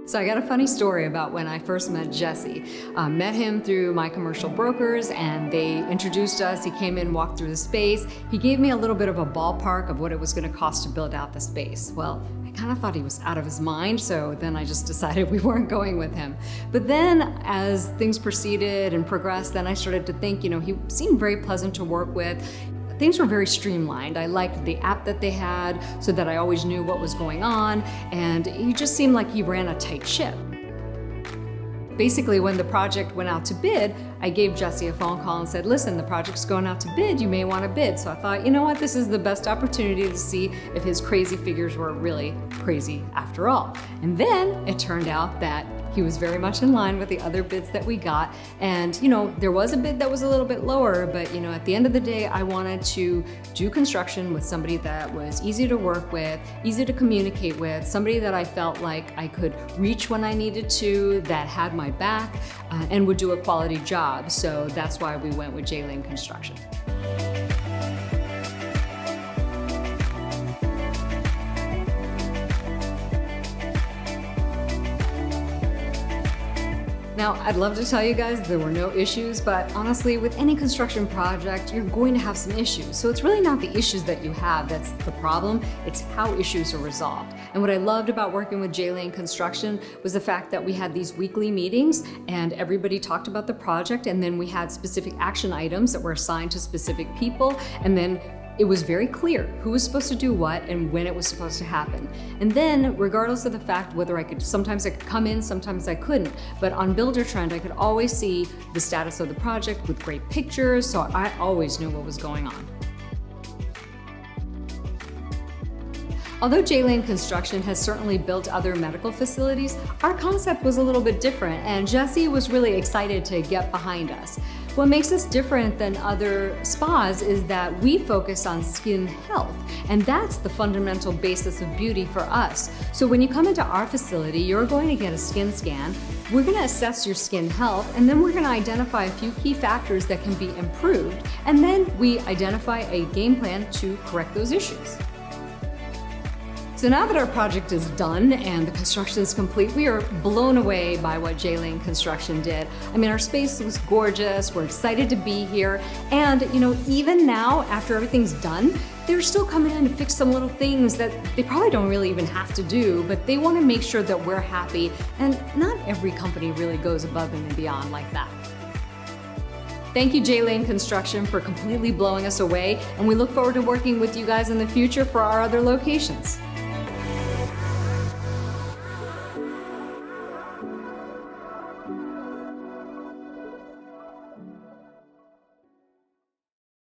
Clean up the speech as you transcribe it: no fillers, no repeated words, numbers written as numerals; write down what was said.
So I got a funny story about when I first met Jesse. Met him through my commercial brokers, and they introduced us. He came in, walked through the space. He gave me a little bit of a ballpark of what it was going to cost to build out the space. Well, I kind of thought he was out of his mind, so then I just decided we weren't going with him. But then as things proceeded and progressed, then I started to think, he seemed very pleasant to work with. Things were very streamlined. I liked the app that they had so that I always knew what was going on, and he just seemed like he ran a tight ship. Basically, when the project went out to bid, I gave Jesse a phone call and said, listen, the project's going out to bid, you may want to bid. So I thought, you know what, this is the best opportunity to see if his crazy figures were really crazy after all. And then it turned out that he was very much in line with the other bids that we got. And there was a bid that was a little bit lower, but at the end of the day, I wanted to do construction with somebody that was easy to work with, easy to communicate with, somebody that I felt like I could reach when I needed to, that had my back, and would do a quality job. So that's why we went with J-Lane Construction. Now, I'd love to tell you guys there were no issues, but honestly, with any construction project, you're going to have some issues. So it's really not the issues that you have that's the problem, it's how issues are resolved. And what I loved about working with J-Lane Construction was the fact that we had these weekly meetings and everybody talked about the project, and then we had specific action items that were assigned to specific people, and then it was very clear who was supposed to do what and when it was supposed to happen. And then, regardless of the fact whether sometimes I could come in, sometimes I couldn't, but on Builder Trend, I could always see the status of the project with great pictures, so I always knew what was going on. Although J-Lane Construction has certainly built other medical facilities, our concept was a little bit different, and Jesse was really excited to get behind us. What makes us different than other spas is that we focus on skin health, and that's the fundamental basis of beauty for us. So when you come into our facility, you're going to get a skin scan. We're going to assess your skin health, and then we're going to identify a few key factors that can be improved, and then we identify a game plan to correct those issues. So now that our project is done and the construction is complete, we are blown away by what J-Lane Construction did. I mean, our space was gorgeous, we're excited to be here, and even now, after everything's done, they're still coming in to fix some little things that they probably don't really even have to do, but they want to make sure that we're happy, and not every company really goes above and beyond like that. Thank you, J-Lane Construction, for completely blowing us away, and we look forward to working with you guys in the future for our other locations.